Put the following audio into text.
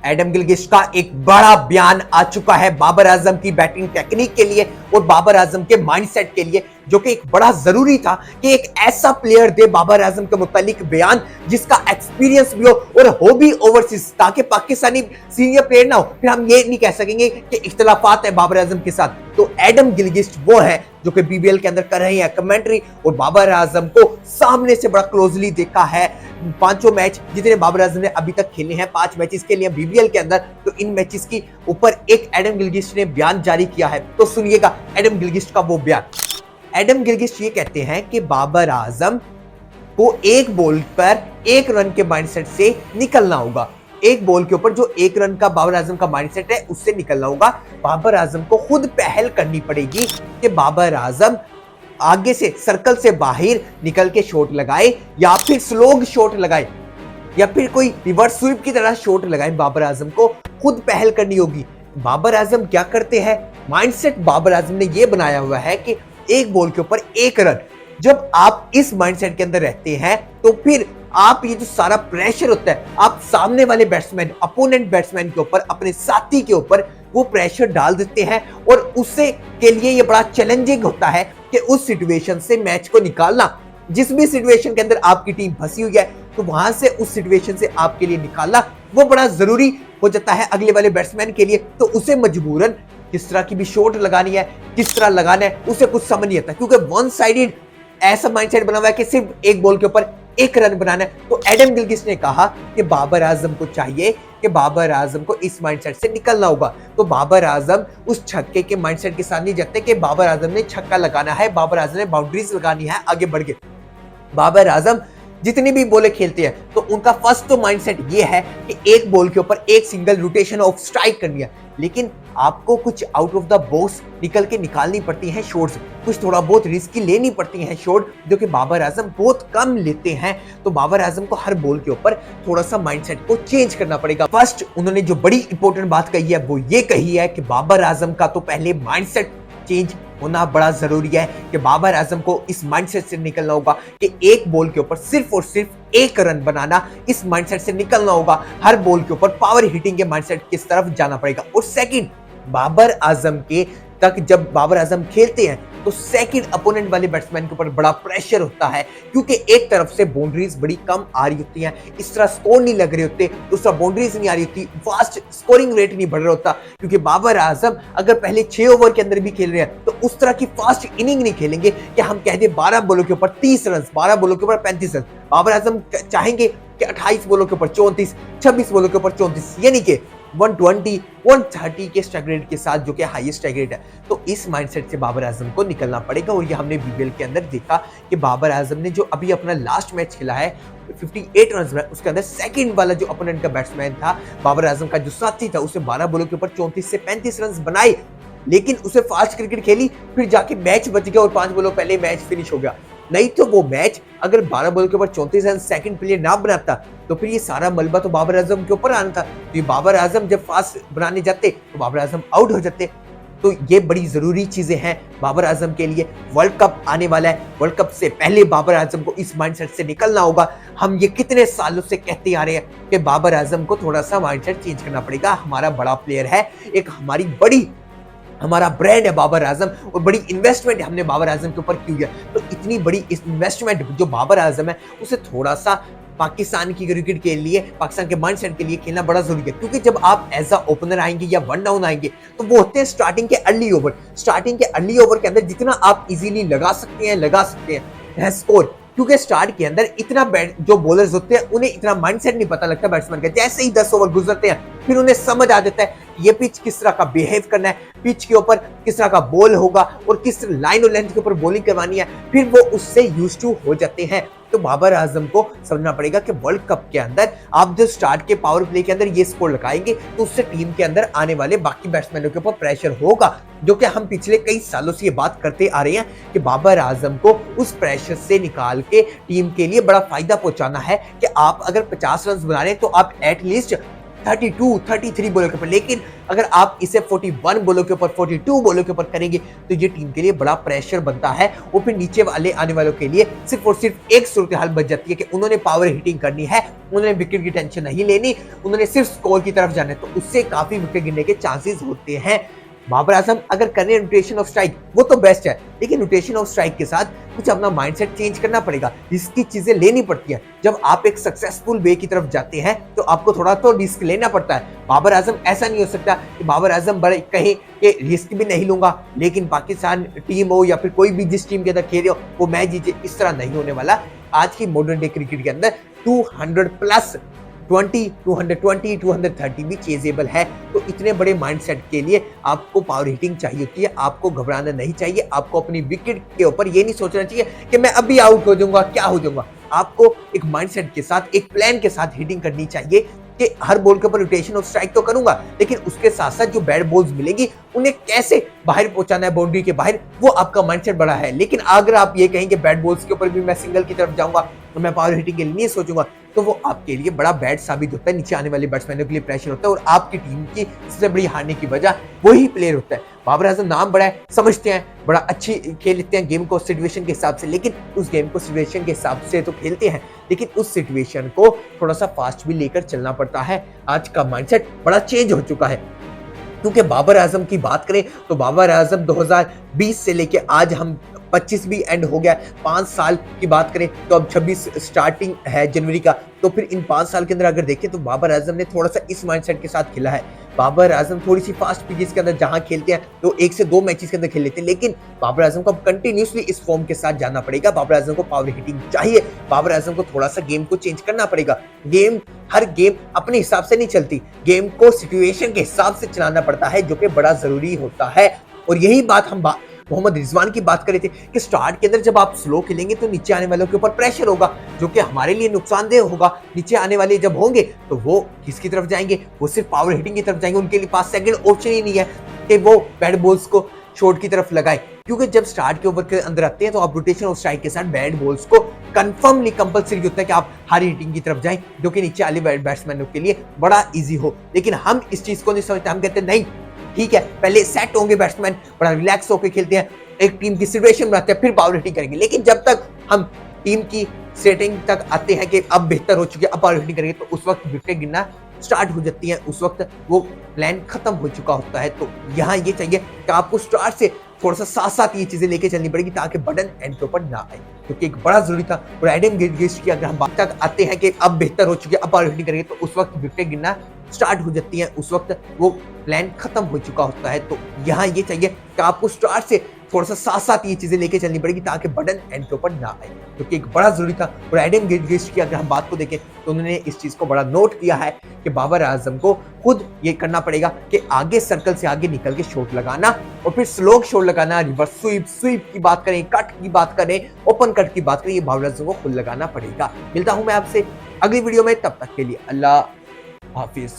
Adam Gilchrist का एक बड़ा बयान आ चुका है बाबर आजम की बैटिंग टेक्निक के लिए और बाबर आजम के माइंडसेट के लिए, जो कि एक बड़ा जरूरी था कि एक ऐसा प्लेयर दे बाबर आजम के मुतालिक बयान जिसका एक्सपीरियंस भी हो और हो भी ओवरसीज, ताकि पाकिस्तानी सीनियर प्लेयर ना हो फिर हम ये नहीं कह सकेंगे कि इख्तलाफात है बाबर आजम के साथ। तो एडम गिलक्रिस्ट वो है जो कि बीबीएल के अंदर कर रहे हैं कमेंट्री और बाबर आजम को सामने से बड़ा क्लोजली देखा है। पांचों मैच जितने बाबर आजम ने अभी तक खेले हैं 5 मैचेस के लिए बीबीएल के अंदर, तो इन मैचेस की ऊपर एक एडम गिलक्रिस्ट ने बयान जारी किया है। तो सुनिएगा एडम गिलक्रिस्ट का वो बयान। एडम गिलक्रिस्ट ये कहते हैं कि बाबर आजम को एक बॉल पर 1 रन के माइंडसेट से निकलना होगा। एक बॉल के ऊपर जो 1 रन का बाबर आजम का माइंडसेट है उससे निकलना होगा। बाबर आजम को खुद पहल करनी पड़ेगी कि बाबर आजम आगे से सर्कल से बाहर निकल के शॉट लगाए या फिर स्लोग शॉट लगाए या फिर कोई रिवर्स स्वीप की तरह शॉट लगाए। बाबर आजम को खुद पहल करनी होगी। बाबर आजम क्या करते हैं, माइंडसेट बाबर आजम ने यह बनाया हुआ है कि एक बॉल के ऊपर 1 रन। जब आप इस माइंडसेट के अंदर रहते हैं तो फिर आप ये जो सारा प्रेशर होता है आप सामने वाले बैट्समैन, अपोनेंट बैट्समैन के ऊपर, अपने साथी के ऊपर वो प्रेशर डाल देते हैं और उससे के लिए ये बड़ा चैलेंजिंग होता है कि उस सिचुएशन से मैच को निकालना। जिस भी सिचुएशन के अंदर आपकी टीम फंसी हुई है तो वहां से उस सिचुएशन से आपके लिए निकालना वो बड़ा जरूरी हो जाता है अगले वाले बैट्समैन के लिए। तो उसे मजबूरन किस तरह की भी शॉट लगानी है, किस तरह लगाना है, उसे कुछ समझ नहीं आता, क्योंकि वन साइडेड ऐसा माइंडसेट बना हुआ है कि सिर्फ एक बॉल के ऊपर 1 रन बनाना है। तो एडम गिलक्रिस्ट ने कहा कि बाबर आजम को चाहिए कि बाबर आजम को इस माइंडसेट से निकलना होगा। तो बाबर आजम उस छक्के के माइंडसेट के साथ नहीं जाते कि बाबर आजम ने छक्का लगाना है, बाबर आजम ने बाउंड्रीज लगानी है आगे बढ़ के। बाबर आजम जितनी भी बॉलें खेलते हैं तो उनका फर्स्ट तो माइंडसेट ये है कि एक बॉल के ऊपर एक सिंगल रोटेशन ऑफ स्ट्राइक करनी है, लेकिन आपको कुछ आउट ऑफ द बॉक्स निकल के निकालनी पड़ती हैं शॉट्स, कुछ थोड़ा बहुत रिस्की लेनी पड़ती हैं शॉट, जो कि बाबर आजम बहुत कम लेते हैं। तो बाबर आजम को हर बॉल के ऊपर थोड़ा सा माइंडसेट को चेंज करना पड़ेगा। फर्स्ट उन्होंने जो बड़ी इंपॉर्टेंट बात कही है वो ये कही है कि बाबर आजम का तो पहले माइंडसेट चेंज होना बड़ा जरूरी है कि बाबर आजम को इस माइंडसेट से निकलना होगा कि एक बॉल के ऊपर सिर्फ और सिर्फ 1 रन बनाना, इस माइंडसेट से निकलना होगा। हर बॉल के ऊपर पावर हिटिंग के माइंडसेट किस तरफ जाना पड़ेगा। और सेकंड, बाबर आजम के तक जब बाबर आजम खेलते हैं तो सेकंड अपोनेंट वाले बैट्समैन के ऊपर बड़ा प्रेशर होता है, क्योंकि एक तरफ से बाउंड्रीज बड़ी कम आ रही होती हैं, इस तरह स्कोर नहीं लग रहे होते, दूसरा बाउंड्रीज नहीं आ रही होती, फास्ट स्कोरिंग रेट नहीं बढ़ रहा होता। क्योंकि बाबर आजम अगर पहले 6 ओवर के अंदर भी खेल रहे हैं तो उस तरह की फास्ट इनिंग नहीं खेलेंगे कि हम कह दें 12 बॉलों के ऊपर 30 रन, 12 बॉलों के ऊपर 35 रन। बाबर आजम चाहेंगे कि 28 बॉलों के ऊपर 34, 26 बॉलों के ऊपर 34, यानी कि 120, 130 के स्ट्राइक रेट के साथ, जो कि हाईएस्ट स्ट्राइक रेट है। तो इस माइंडसेट से बाबर आजम को निकलना पड़ेगा। और ये हमने बीबीएल के अंदर देखा कि बाबर आजम ने जो अभी अपना लास्ट मैच खेला है 58 रन में, उसके अंदर सेकंड वाला जो अपोनेंट का बैट्समैन था बाबर आजम का जो साथी था, उसे 12 बॉलों के ऊपर 34 से 35 रन बनाए, लेकिन उसे फास्ट क्रिकेट खेली, फिर जाके मैच बच गया और 5 बॉलों पहले मैच फिनिश हो गया। नहीं तो वो मैच अगर 12 बॉल के ऊपर 34 रन सेकंड प्लेयर ना बनाता तो फिर ये सारा मलबा तो बाबर आजम के ऊपर आना था। तो ये बाबर आजम जब फास्ट बनाने जाते तो बाबर आजम आउट हो जाते। तो ये बड़ी जरूरी चीजें हैं बाबर आजम के लिए। वर्ल्ड कप आने वाला है, वर्ल्ड कप से पहले बाबर आजम को इस माइंडसेट से निकलना होगा। हम ये कितने सालों से कहते आ रहे हैं कि बाबर आजम को थोड़ा सा माइंडसेट चेंज करना पड़ेगा। हमारा बड़ा प्लेयर है, एक हमारा ब्रांड है बाबर आजम, और बड़ी इन्वेस्टमेंट हमने बाबर आजम के ऊपर की है। तो इतनी बड़ी इन्वेस्टमेंट जो बाबर आजम है उसे थोड़ा सा पाकिस्तान की क्रिकेट के लिए, पाकिस्तान के माइंडसेट के लिए खेलना बड़ा जरूरी है। क्योंकि जब आप एज अ ओपनर आएंगे या 1 डाउन आएंगे तो वो होते हैं स्टार्टिंग के अर्ली ओवर। स्टार्टिंग के अर्ली ओवर के अंदर जितना आप इजीली लगा सकते हैं स्कोर, क्योंकि स्टार्ट के अंदर इतना जो बॉलर्स होते हैं उन्हें इतना माइंडसेट नहीं पता लगता बैट्समैन का। जैसे ही 10 ओवर गुजरते हैं फिर उन्हें समझ आ जाता है ये पिच किस तरह का बिहेव करना है, पिच के ऊपर किस तरह का बॉल होगा और किस लाइन और लेंथ के ऊपर बॉलिंग करवानी है, फिर वो उससे यूज्ड टू हो जाते हैं। तो बाबर आजम को समझना पड़ेगा कि वर्ल्ड कप के अंदर आप जो स्टार्ट के पावर प्ले के अंदर ये स्कोर लगाएंगे तो उससे टीम के अंदर आने वाले बाकी बैट्समैनों के ऊपर प्रेशर होगा, जो कि हम पिछले कई सालों से ये बात करते आ रहे हैं कि बाबर आजम को उस प्रेशर से निकाल के टीम के लिए बड़ा फायदा पहुंचाना है। कि आप अगर 50 रन बना रहे हैं तो आप एटलीस्ट 32, 33 बॉलों के ऊपर, लेकिन अगर आप इसे 41 बॉलों के ऊपर, 42 बॉलों के ऊपर करेंगे तो ये टीम के लिए बड़ा प्रेशर बनता है और फिर नीचे वाले आने वालों के लिए सिर्फ और सिर्फ एक सूरत हाल बच जाती है कि उन्होंने पावर हिटिंग करनी है, उन्होंने विकेट की टेंशन नहीं लेनी, उन्होंने सिर्फ स्कोर की तरफ जाना है, तो उससे काफी विकेट गिरने के चांसेस होते हैं। बाबर आजम अगर करें रोटेशन ऑफ स्ट्राइक वो तो बेस्ट है, लेकिन रोटेशन ऑफ स्ट्राइक के साथ कुछ अपना माइंडसेट चेंज करना पड़ेगा, इसकी चीजें लेनी पड़ती है। जब आप एक सक्सेसफुल वे की तरफ जाते हैं तो आपको थोड़ा तो रिस्क लेना पड़ता है। बाबर आजम ऐसा नहीं हो सकता कि बाबर आजम बड़े कहे कि रिस्क भी नहीं लूंगा लेकिन पाकिस्तान टीम हो या फिर कोई भी जिस टीम के अंदर खेल रहे हो वो मैच जीते, इस तरह नहीं होने वाला। आज की मॉडर्न डे क्रिकेट के अंदर 200 प्लस 20, 220, 230 भी चेजेबल है, तो इतने बड़े माइंडसेट के लिए आपको पावर हिटिंग चाहिए होती है। आपको घबराना नहीं चाहिए, आपको अपनी विकेट के ऊपर ये नहीं सोचना चाहिए कि मैं अभी आउट हो जाऊंगा, क्या हो जाऊंगा। आपको एक माइंडसेट के साथ, एक प्लान के साथ हिटिंग करनी चाहिए कि हर बॉल के ऊपर रोटेशन ऑफ स्ट्राइक तो करूंगा, लेकिन उसके साथ साथ जो बैड बॉल्स मिलेंगी उन्हें कैसे बाहर पहुंचाना है, बाउंड्री के बाहर, वो आपका माइंडसेट बड़ा है। लेकिन अगर आप ये कहें कि बैड बॉल्स के ऊपर भी मैं सिंगल की तरफ जाऊंगा तो मैं पावर हिटिंग के लिए नहीं सोचूंगा, तो वो आपके लिए बड़ा बैड साबित होता है, नीचे आने वाले बैट्समैनों के लिए प्रेशर होता है और आपकी टीम की सबसे बड़ी हारने की वजह वही प्लेयर होता है। बाबर आजम नाम बड़ा है, समझते हैं, बड़ा अच्छी खेल लेते हैं गेम को सिचुएशन के हिसाब से, लेकिन उस गेम को सिचुएशन के हिसाब से तो खेलते हैं, लेकिन उस सिचुएशन को थोड़ा सा फास्ट भी लेकर चलना पड़ता है। आज का माइंडसेट बड़ा चेंज हो चुका है, क्योंकि बाबर आजम की बात करें तो बाबर आजम 2020 से लेके आज हम 25 भी एंड हो गया, 5 साल की बात करें तो अब 26 स्टार्टिंग है जनवरी का, तो फिर इन 5 साल के अंदर अगर देखें तो बाबर आजम ने थोड़ा सा इस माइंडसेट के साथ खेला है। बाबर आजम थोड़ी सी फास्ट पिचेस के अंदर जहां खेलते हैं तो 1 से 2 मैचेस के अंदर खेल लेते हैं, लेकिन बाबर आजम को अब कंटिन्यूसली इस फॉर्म के साथ जाना पड़ेगा। बाबर आजम को पावर हिटिंग चाहिए, बाबर आजम को थोड़ा सा गेम को चेंज करना पड़ेगा। हर गेम अपने हिसाब से नहीं चलती, गेम को सिचुएशन के हिसाब से चलाना पड़ता है, जो कि बड़ा जरूरी होता है। और यही बात हम मोहम्मद रिजवान की बात कर रहे थे कि स्टार्ट के अंदर जब आप स्लो खेलेंगे तो नीचे आने वालों के ऊपर प्रेशर होगा, जो कि हमारे लिए नुकसानदेह होगा। नीचे आने वाले जब होंगे तो वो किसकी तरफ जाएंगे, वो सिर्फ पावर हिटिंग की तरफ जाएंगे, उनके लिए पास सेकंड ऑप्शन ही नहीं है कि वो बैड बॉल्स को शॉर्ट की तरफ लगाए, क्योंकि जब स्टार्ट के ओवर के अंदर आते हैं तो आप रोटेशन ऑफ स्ट्राइक के साथ बैड बॉल्स को कंफर्मली कंपलसरी होता है कि आप हारी हिटिंग की तरफ जाएं, जो कि नीचे वाले बैट्समैनों के लिए बड़ा इजी हो। लेकिन हम इस चीज को नहीं समझते, हम कहते हैं नहीं ठीक है, पहले सेट होंगे बैट्समैन, बड़ा रिलैक्स होकर खेलते हैं, एक टीम की सिचुएशन बनाते हैं, फिर पावर हिटिंग करेंगे। लेकिन जब तक हम टीम की सेटिंग तक आते हैं कि अब बेहतर हो चुकी है, अब पावर हिटिंग करेंगे, तो उस वक्त विकेट गिरना स्टार्ट हो जाती है, उस वक्त वो प्लान खत्म हो चुका होता है। तो यहाँ ये चाहिए कि आपको स्टार्ट से थोड़ा सा साथ साथ ये चीजें लेके चलनी पड़ेगी ताकि बटन एंड के ऊपर ना आए, क्योंकि एक बड़ा जरूरी था। और एडम गिलक्रिस्ट की अगर हम बात तक आते हैं कि अब बेहतर हो चुकी है, अब पावर हिटिंग करेंगे, तो उस वक्त विकेट गिरना स्टार्ट हो जाती है, उस वक्त वो प्लान खत्म हो चुका होता है। तो यहाँ ये चाहिए कि आपको स्टार्ट से थोड़ा सा साथ साथ ये चीजें लेके चलनी पड़ेगी ताकि बटन एंड के ऊपर ना आए, क्योंकि एक बड़ा जरूरी था। और एडम गिलक्रिस्ट की अगर हम बात को देखें तो उन्होंने इस चीज को बड़ा नोट किया है कि बाबर आजम को खुद ये करना पड़ेगा कि आगे सर्कल से आगे निकल के शॉट लगाना और फिर स्लो शॉट लगाना, रिवर्स स्वीप की बात करें, कट की बात करें, ओपन कट की बात करें, ये बाबर आजम को खुद लगाना पड़ेगा। मिलता हूं मैं आपसे अगली वीडियो में, तब तक के लिए अल्लाह हाफिज।